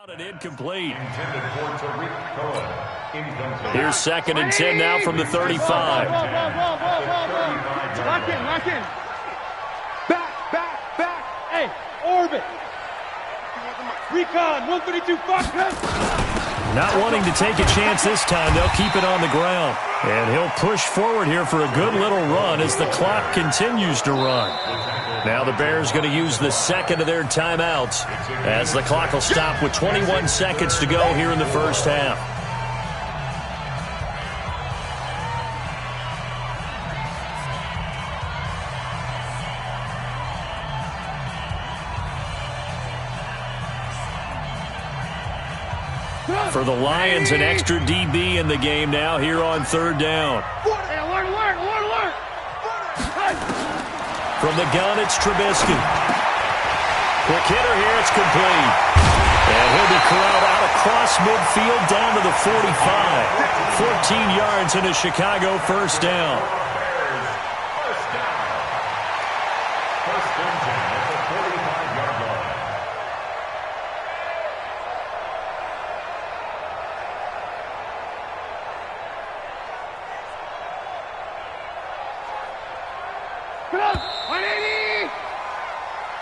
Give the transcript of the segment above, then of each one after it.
And incomplete. Here's 2nd and 10 now from the 35. Lock in. Back. Hey, orbit. Recon, 132, fuck. Not wanting to take a chance this time, they'll keep it on the ground. And he'll push forward here for a good little run as the clock continues to run. Now the Bears going to use the second of their timeouts as the clock will stop with 21 seconds to go here in the first half. For the Lions, an extra DB in the game now here on 3rd down. Alert. From the gun, it's Trubisky. Quick hitter here, it's complete. And he'll be corralled out across midfield down to the 45. 14 yards and a Chicago first down.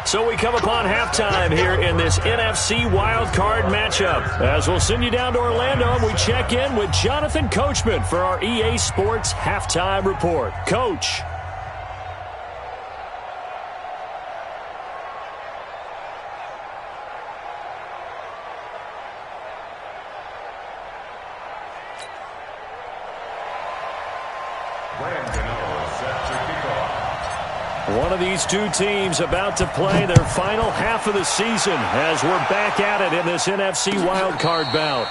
So we come upon halftime here in this NFC wildcard matchup. As we'll send you down to Orlando, and we check in with Jonathan Coachman for our EA Sports Halftime Report. Coach. One of these two teams about to play their final half of the season as we're back at it in this NFC wildcard bout.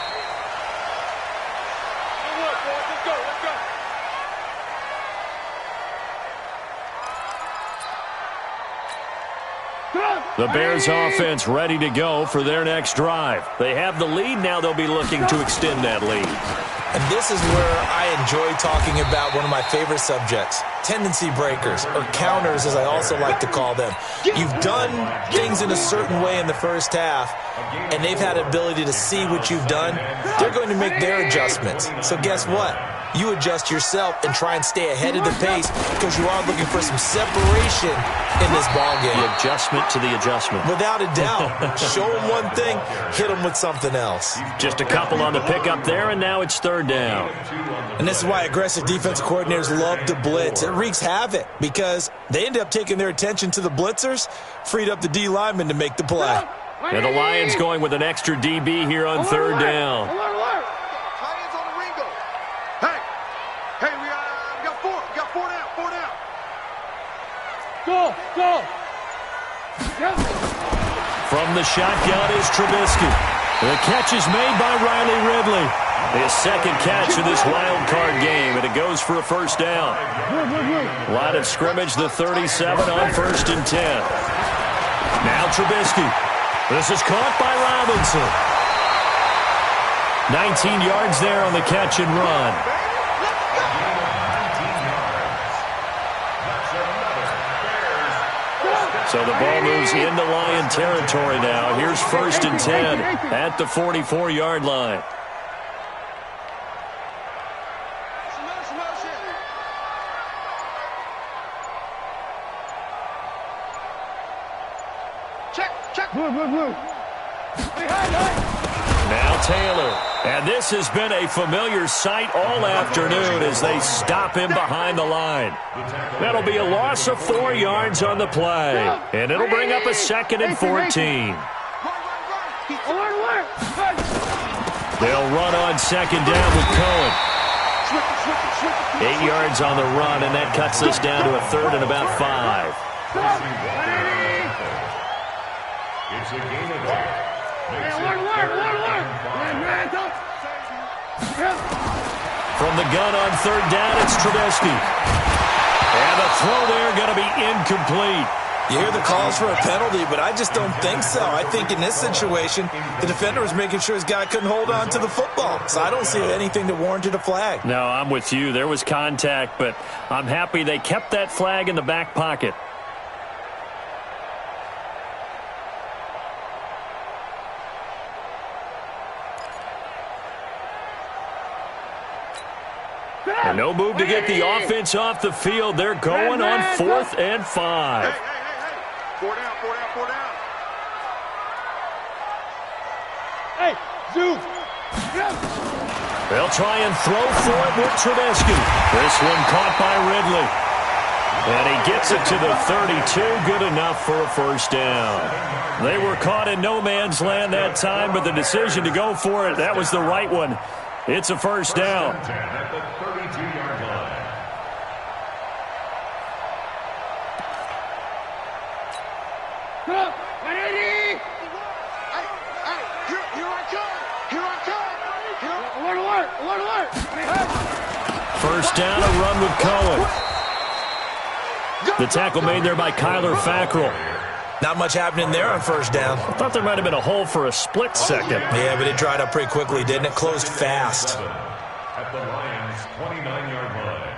The Bears offense ready to go for their next drive. They have the lead. Now they'll be looking to extend that lead. And this is where I enjoy talking about one of my favorite subjects, tendency breakers, or counters as I also like to call them. You've done things in a certain way in the first half, and they've had an ability to see what you've done. They're going to make their adjustments. So guess what? You adjust yourself and try and stay ahead of the pace because you are looking for some separation in this ballgame. The adjustment to the adjustment. Without a doubt. Show them one thing, hit them with something else. Just a couple on the pickup there, and now it's 3rd down. And this is why aggressive defensive coordinators love to blitz. It wreaks havoc because they end up taking their attention to the blitzers, freed up the D lineman to make the play. And the Lions going with an extra DB here on 3rd down. Go! From the shotgun is Trubisky. The catch is made by Riley Ridley. His second catch of this wild card game, and it goes for a first down. Line of scrimmage, the 37 on 1st and 10. Now Trubisky. This is caught by Robinson. 19 yards there on the catch and run. So the ball moves into Lion territory now. Here's 1st and 10 at the 44-yard line. Check. Now Taylor. And this has been a familiar sight all afternoon as they stop him behind the line. That'll be a loss of 4 yards on the play. And it'll bring up a 2nd and 14. They'll run on 2nd down with Cohen. 8 yards on the run, and that cuts us down to a 3rd and about 5. It's a gain of 8. From the gun on 3rd down, it's Trubisky. And the throw there going to be incomplete. You hear the calls for a penalty, but I just don't think so. I think in this situation, the defender was making sure his guy couldn't hold on to the football. So I don't see anything that warranted a flag. No, I'm with you. There was contact, but I'm happy they kept that flag in the back pocket. And no move to get the offense off the field. They're going on 4th and 5. Hey. 4 down. Hey, Zoo. They'll try and throw for it with Trubisky. This one caught by Ridley. And he gets it to the 32. Good enough for a first down. They were caught in no man's land that time, but the decision to go for it, that was the right one. It's a first down. At the 32-yard line. Alert. First down, a run with Cohen. The tackle made there by Kyler Fackrell. Not much happening there on first down. I thought there might have been a hole for a split second. Yeah, but it dried up pretty quickly, didn't it? Closed fast. At the Lions' 29-yard line.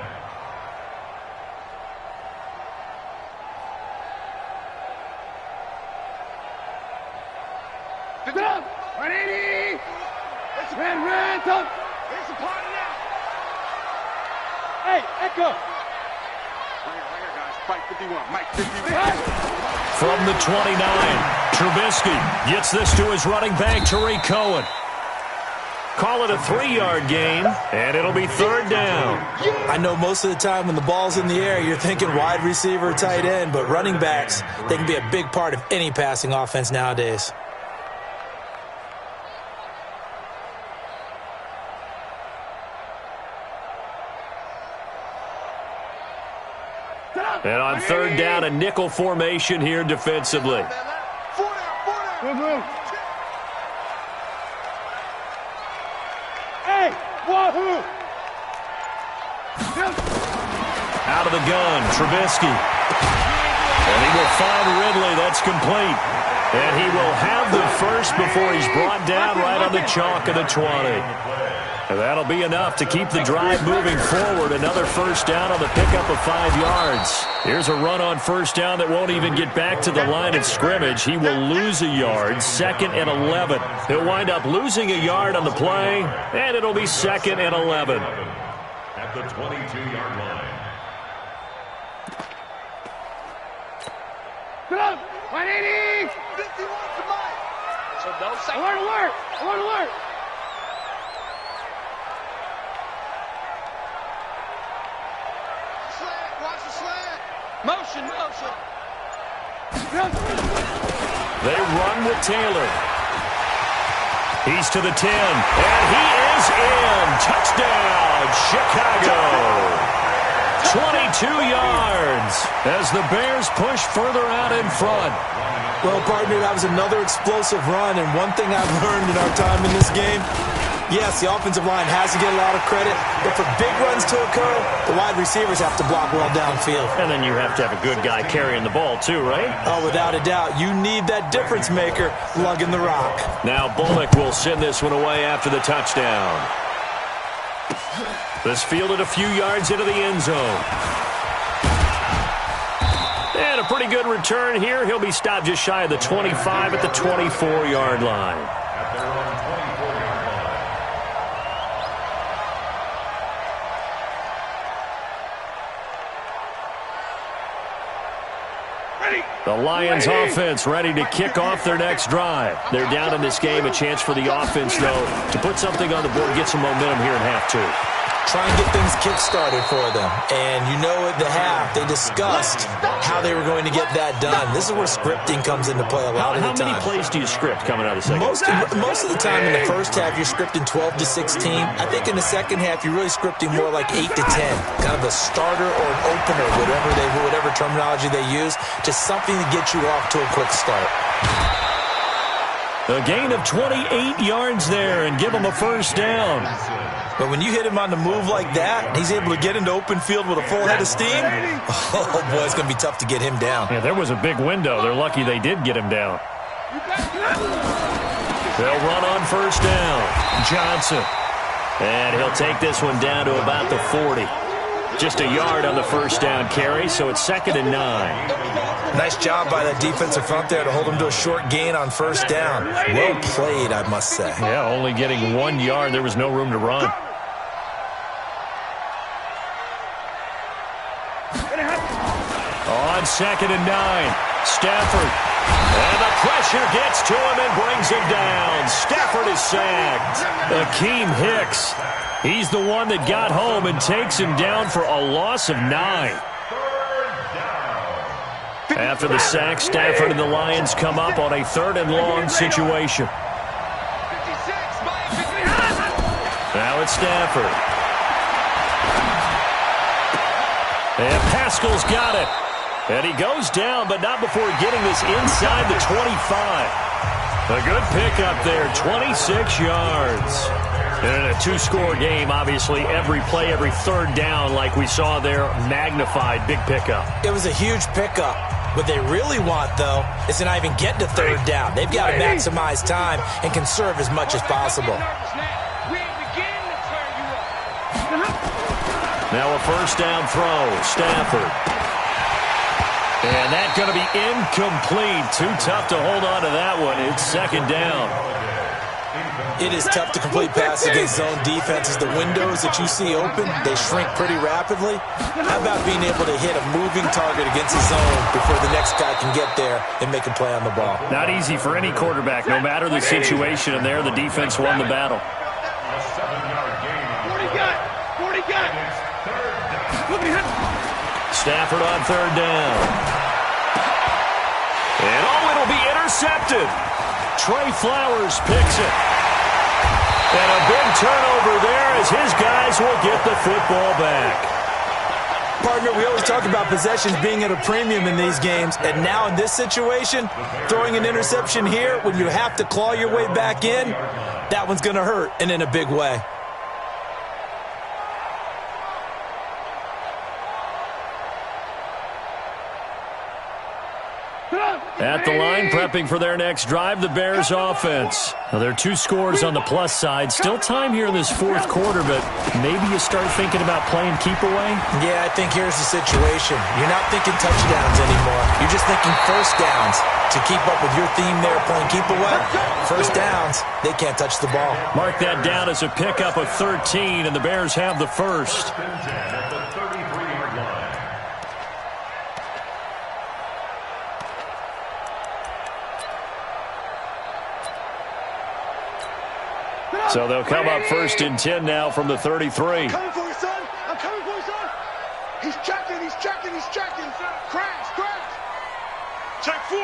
Good job. 180. Red, top. It's a party now. Hey, Echo. Right here, guys. Mike 51. Mike 51. From the 29, Trubisky gets this to his running back, Tariq Cohen. Call it a 3-yard gain, and it'll be third down. I know most of the time when the ball's in the air, you're thinking wide receiver, tight end, but running backs, they can be a big part of any passing offense nowadays. And on third down, a nickel formation here defensively. Hey, wahoo! Out of the gun, Trubisky. And he will find Ridley. That's complete. And he will have the first before he's brought down right on the chalk of the 20. And that'll be enough to keep the drive moving forward. Another first down on the pickup of 5 yards. Here's a run on first down that won't even get back to the line of scrimmage. He will lose a yard, 2nd and 11. He'll wind up losing a yard on the play, and it'll be 2nd and 11. At the 22-yard line. Good up. 180. 51 to Mike. So no second. Alert. Watch the slant. Motion. They run with Taylor. He's to the 10, and he is in. Touchdown, Chicago. 22 yards as the Bears push further out in front. Well, partner, that was another explosive run, and one thing I've learned in our time in this game, yes, the offensive line has to get a lot of credit, but for big runs to occur, the wide receivers have to block well downfield. And then you have to have a good guy carrying the ball too, right? Oh, without a doubt. You need that difference maker lugging the rock. Now Bullock will send this one away after the touchdown. This fielded a few yards into the end zone. And a pretty good return here. He'll be stopped just shy of the 25 at the 24-yard line. At their own 24-yard line. The Lions offense ready to kick off their next drive. They're down in this game. A chance for the offense, though, to put something on the board, get some momentum here in half two. Try and get things kick-started for them. And you know at the half, they discussed how they were going to get that done. This is where scripting comes into play a lot of the time. How many plays do you script coming out of the second? Most of the time in the first half, you're scripting 12 to 16. I think in the second half, you're really scripting more like 8 to 10. Kind of a starter or an opener, whatever terminology they use, just something to get you off to a quick start. A gain of 28 yards there and give them a first down. But when you hit him on the move like that, he's able to get into open field with a full head of steam, oh, boy, it's going to be tough to get him down. Yeah, there was a big window. They're lucky they did get him down. They'll run on first down. Johnson. And he'll take this one down to about the 40. Just a yard on the first down carry, so it's 2nd and 9. Nice job by that defensive front there to hold him to a short gain on first down. Well played, I must say. Yeah, only getting 1 yard. There was no room to run. On 2nd and 9, Stafford. And the pressure gets to him and brings him down. Stafford is sacked. Akeem Hicks. He's the one that got home and takes him down for a loss of 9. After the sack, Stafford and the Lions come up on a 3rd and long situation. Now it's Stafford. And Pascal's got it. And he goes down, but not before getting this inside the 25. A good pickup there, 26 yards. And in a 2-score game, obviously, every play, every 3rd down, like we saw there, magnified. Big pickup. It was a huge pickup. What they really want, though, is to not even get to 3rd down. They've got to maximize time and conserve as much as possible. Now a 1st down throw, Stafford. And that's going to be incomplete. Too tough to hold on to that one. It's 2nd down. It is tough to complete passes against zone defenses. The windows that you see open, they shrink pretty rapidly. How about being able to hit a moving target against a zone before the next guy can get there and make a play on the ball? Not easy for any quarterback, no matter the situation. And there, the defense won the battle. 40 got. Stafford on 3rd down. And it'll be intercepted. Trey Flowers picks it. And a big turnover there as his guys will get the football back. Partner, we always talk about possessions being at a premium in these games, and now in this situation, throwing an interception here when you have to claw your way back in, that one's going to hurt, and in a big way. At the line, prepping for their next drive, the Bears offense. Now, there are 2 scores on the plus side. Still time here in this 4th quarter, but maybe you start thinking about playing keep away? Yeah, I think here's the situation. You're not thinking touchdowns anymore. You're just thinking 1st downs. To keep up with your theme there, playing keep away, 1st downs, they can't touch the ball. Mark that down as a pickup of 13, and the Bears have the 1st. So they'll come up 1st and 10 now from the 33. I'm coming for you, son. I'm coming for you, son. He's checking. Crash. Check 4.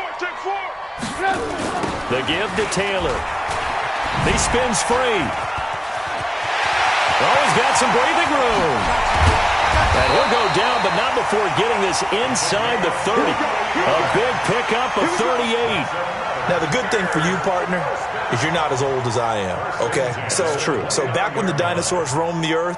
The give to Taylor. He spins free. Oh, he's got some breathing room. And he'll go down, but not before getting this inside the 30. A big pickup of 38. Now, the good thing for you, partner, is you're not as old as I am, okay? So, true. So back when the dinosaurs roamed the earth,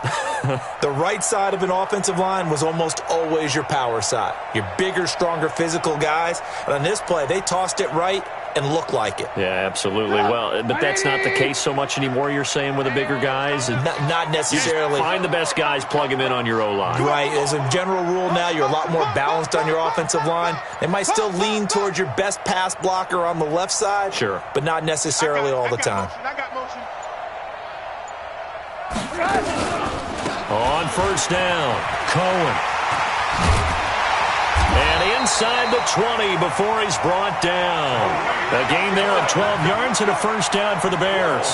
the right side of an offensive line was almost always your power side. Your bigger, stronger, physical guys. But on this play, they tossed it right and looked like it. Yeah, absolutely. Well, but that's not the case so much anymore, you're saying, with the bigger guys? Not necessarily. You just find the best guys, plug them in on your O-line. Right. As a general rule now, you're a lot more balanced on your offensive line. They might still lean towards your best pass blocker on the left side. Sure. But not necessarily all the time. I got motion. On 1st down, Cohen. And inside the 20 before he's brought down. A gain there of 12 yards and a 1st down for the Bears.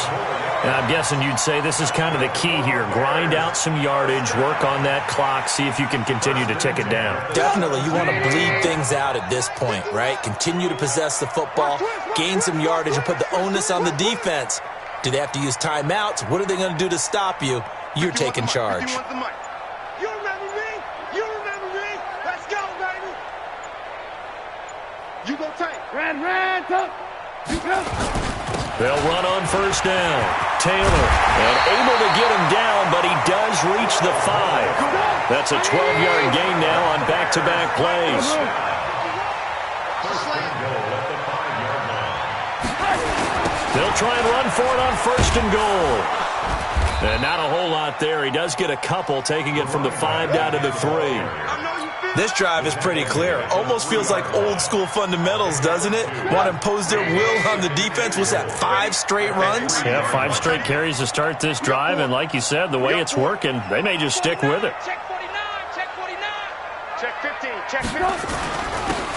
And I'm guessing you'd say this is kind of the key here. Grind out some yardage, work on that clock, see if you can continue to tick it down. Definitely. You want to bleed things out at this point, right? Continue to possess the football, gain some yardage, and put the onus on the defense. Do they have to use timeouts? What are they going to do to stop you? You're taking charge. You remember me? Let's go, baby. You go tight. Red, go. You go. They'll run on 1st down. Taylor, and able to get him down, but he does reach the 5. That's a 12-yard gain now on back-to-back plays. They'll try and run for it on 1st and goal. And not a whole lot there. He does get a couple, taking it from the 5 down to the 3. This drive is pretty clear. Almost feels like old-school fundamentals, doesn't it? Want to impose their will on the defense. Was that 5 straight runs? Yeah, 5 straight carries to start this drive. And like you said, the way it's working, they may just stick with it. Check 49. Check 15.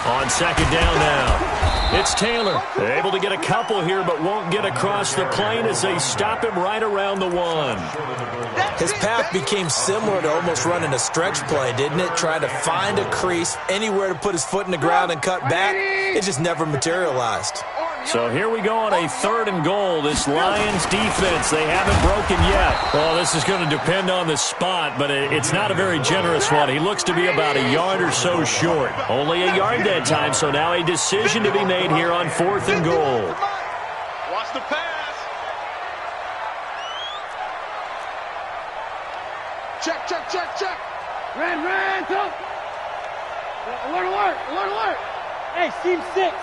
On second down now, it's Taylor. They're able to get a couple here, but won't get across the plane as they stop him right around the 1. His path became similar to almost running a stretch play, didn't it? Trying to find a crease, anywhere to put his foot in the ground and cut back. It just never materialized. So here we go on a 3rd and goal. This Lions defense, they haven't broken yet. Well, this is going to depend on the spot, but it's not a very generous one. He looks to be about a yard or so short. Only a yard that time, so now a decision to be made here on 4th and goal. Watch the pass. Check, check, check, check. Ran, go. Alert. Hey, seam 6.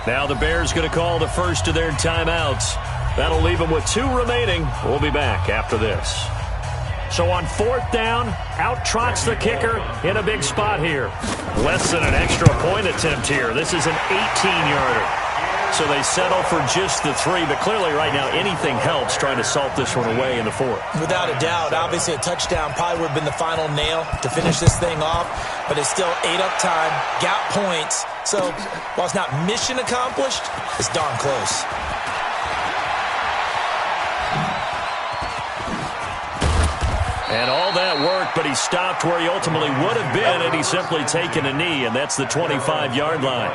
Now the Bears going to call the first of their timeouts. That'll leave them with 2 remaining. We'll be back after this. So on 4th down, out trots the kicker in a big spot here. Less than an extra point attempt here. This is an 18-yarder. So they settle for just the 3, but clearly right now anything helps trying to salt this one away in the 4th. Without a doubt, obviously a touchdown probably would have been the final nail to finish this thing off, but it's still 8 up time, got points. So while it's not mission accomplished, it's darn close. And all that work, but he stopped where he ultimately would have been had he simply taken a knee, and that's the 25-yard line.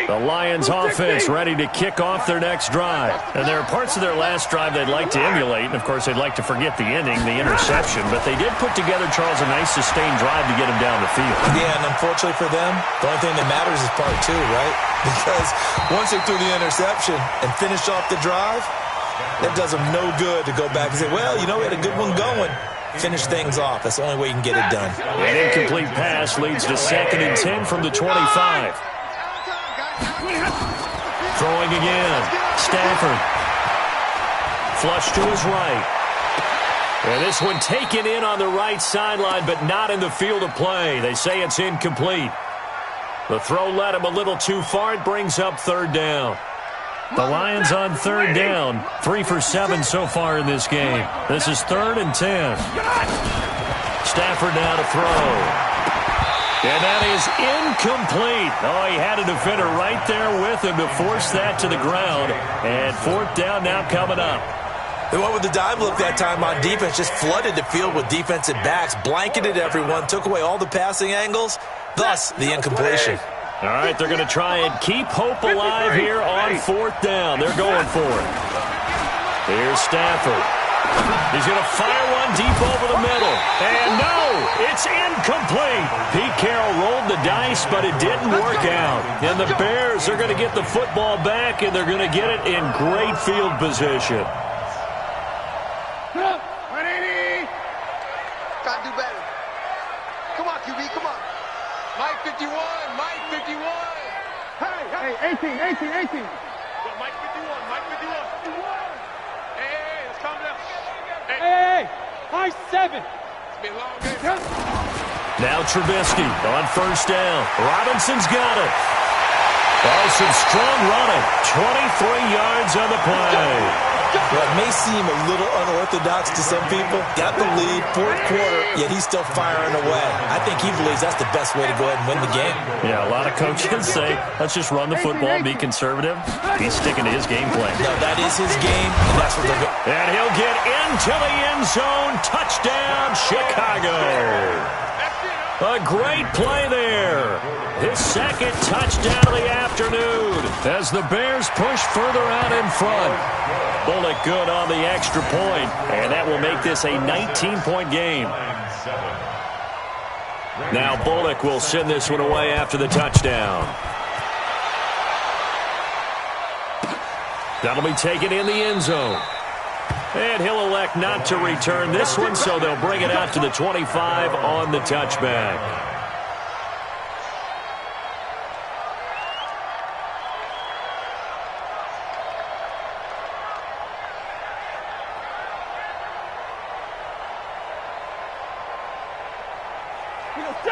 The Lions offense ready to kick off their next drive. And there are parts of their last drive they'd like to emulate. And, of course, they'd like to forget the ending, the interception. But they did put together, Charles, a nice sustained drive to get him down the field. Yeah, and unfortunately for them, the only thing that matters is part 2, right? Because once they threw the interception and finished off the drive, it does them no good to go back and say, well, you know, we had a good one going. Finish things off. That's the only way you can get it done. An incomplete pass leads to 2nd and 10 from the 25. Throwing again. Stafford. Flush to his right. And this one taken in on the right sideline, but not in the field of play. They say it's incomplete. The throw led him a little too far. It brings up 3rd down. The Lions on 3rd down. 3 for 7 so far in this game. This is 3rd and 10. Stafford now to throw. And that is incomplete. Oh, he had a defender right there with him to force that to the ground. And 4th down now coming up. They went with the dive look that time on defense, just flooded the field with defensive backs, blanketed everyone, took away all the passing angles, thus the incompletion. All right, they're going to try and keep hope alive here on 4th down. They're going for it. Here's Stafford. He's going to fire one deep over the middle. And no, it's incomplete. Pete Carroll rolled the dice, but it didn't work out. And the Bears are going to get the football back, and they're going to get it in great field position. Gotta do better. Come on, QB, come on. Mike 51, Mike 51. Hey, 18. Yo, Mike 51, Mike 51. Hey, let's calm down. Hey, high 7. It's been a long game. Now Trubisky on 1st down. Robinson's got it. Oh, some strong running. 23 yards on the play. Well, it may seem a little unorthodox to some people. Got the lead, 4th quarter, yet he's still firing away. I think he believes that's the best way to go ahead and win the game. Yeah, a lot of coaches say, let's just run the football and be conservative. He's sticking to his game plan. No, that is his game, and that's what they're going. And he'll get into the end zone. Touchdown, Chicago. A great play there. His 2nd touchdown of the afternoon as the Bears push further out in front. Bullock good on the extra point, and that will make this a 19-point game. Now Bullock will send this one away after the touchdown. That'll be taken in the end zone. And he'll elect not to return this one, so they'll bring it out to the 25 on the touchback.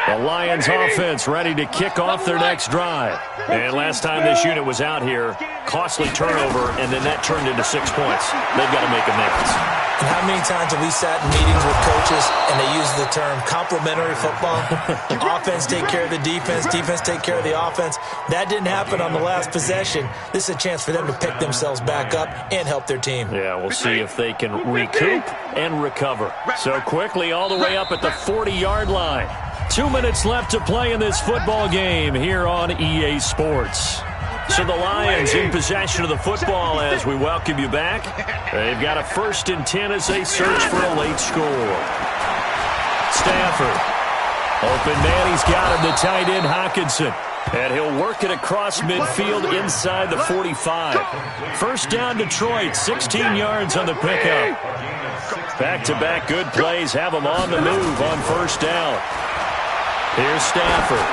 The Lions offense ready to kick off their next drive. And last time this unit was out here, costly turnover, and then that turned into 6 points. They've got to make amends. And how many times have we sat in meetings with coaches and they use the term complementary football? Offense take care of the defense, defense take care of the offense. That didn't happen on the last possession. This is a chance for them to pick themselves back up and help their team. Yeah, we'll see if they can recoup and recover. So quickly all the way up at the 40-yard line. 2 minutes left to play in this football game here on EA Sports. So the Lions in possession of the football as we welcome you back. They've got a 1st and 10 as they search for a late score. Stafford. Open man, he's got him, the tight end Hockenson. And he'll work it across midfield inside the 45. First down Detroit, 16 yards on the pickup. Back-to-back good plays have them on the move on 1st down. Here's Stafford.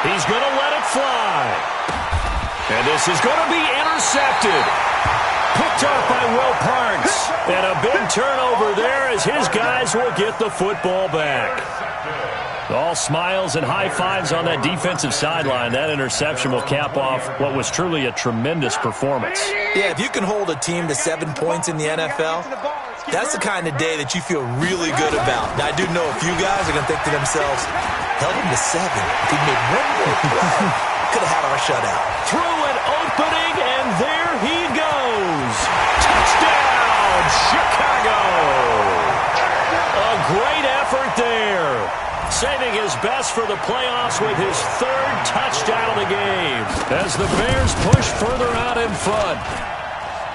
He's going to let it fly. And this is going to be intercepted. Picked up by Will Parks. And a big turnover there as his guys will get the football back. All smiles and high fives on that defensive sideline. That interception will cap off what was truly a tremendous performance. Yeah, if you can hold a team to 7 points in the NFL, that's the kind of day that you feel really good about. Now, I do know a few guys are going to think to themselves, held him to 7. If he made one more play, could have had our shutout. Through an opening, and there he goes. Touchdown, Chicago. A great effort there. Saving his best for the playoffs with his 3rd touchdown of the game. As the Bears push further out in front.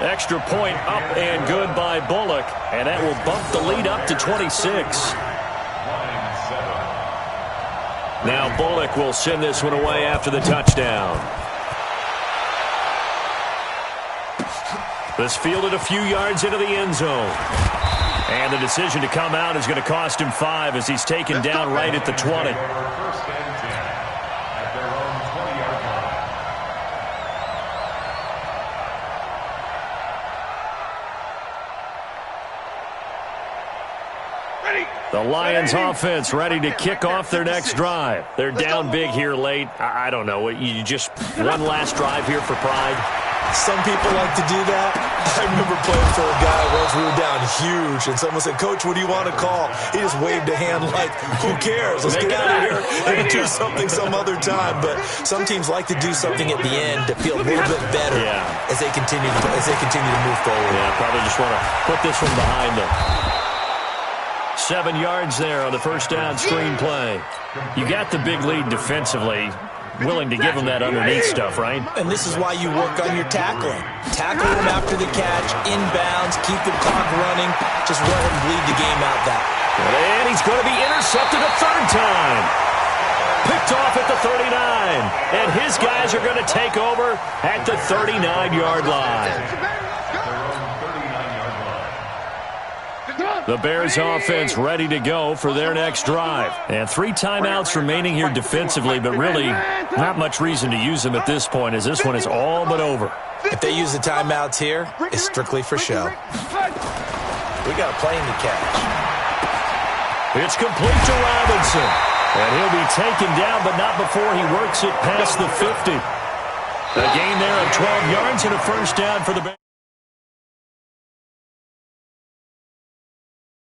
Extra point up and good by Bullock. And that will bump the lead up to 26. Now Bullock will send this one away after the touchdown. This fielded a few yards into the end zone. And the decision to come out is going to cost him 5 as he's taken down right at the 20. 1st and 10 at their own 20-yard line. The Lions offense ready to kick off their next drive. They're down big here late. I don't know. You just one last drive here for pride. Some people like to do that. I remember playing for a guy once. We were down huge, and someone said, "Coach, what do you want to call?" He just waved a hand like, "Who cares? Let's get out of here and do something some other time." But some teams like to do something at the end to feel a little bit better as they continue to move forward. Yeah, probably just want to put this one behind them. 7 yards there on the 1st down screen play. You got the big lead defensively. Willing to give them that underneath stuff, right? And this is why you work on your tackling. Tackle them after the catch, inbounds, keep the clock running. Just let him bleed the game out that. And he's going to be intercepted a 3rd time. Picked off at the 39. And his guys are going to take over at the 39-yard line. The Bears offense ready to go for their next drive. And 3 timeouts remaining here defensively, but really not much reason to use them at this point as this one is all but over. If they use the timeouts here, it's strictly for show. We got a plane to catch. It's complete to Robinson. And he'll be taken down, but not before he works it past the 50. A gain there of 12 yards and a 1st down for the Bears.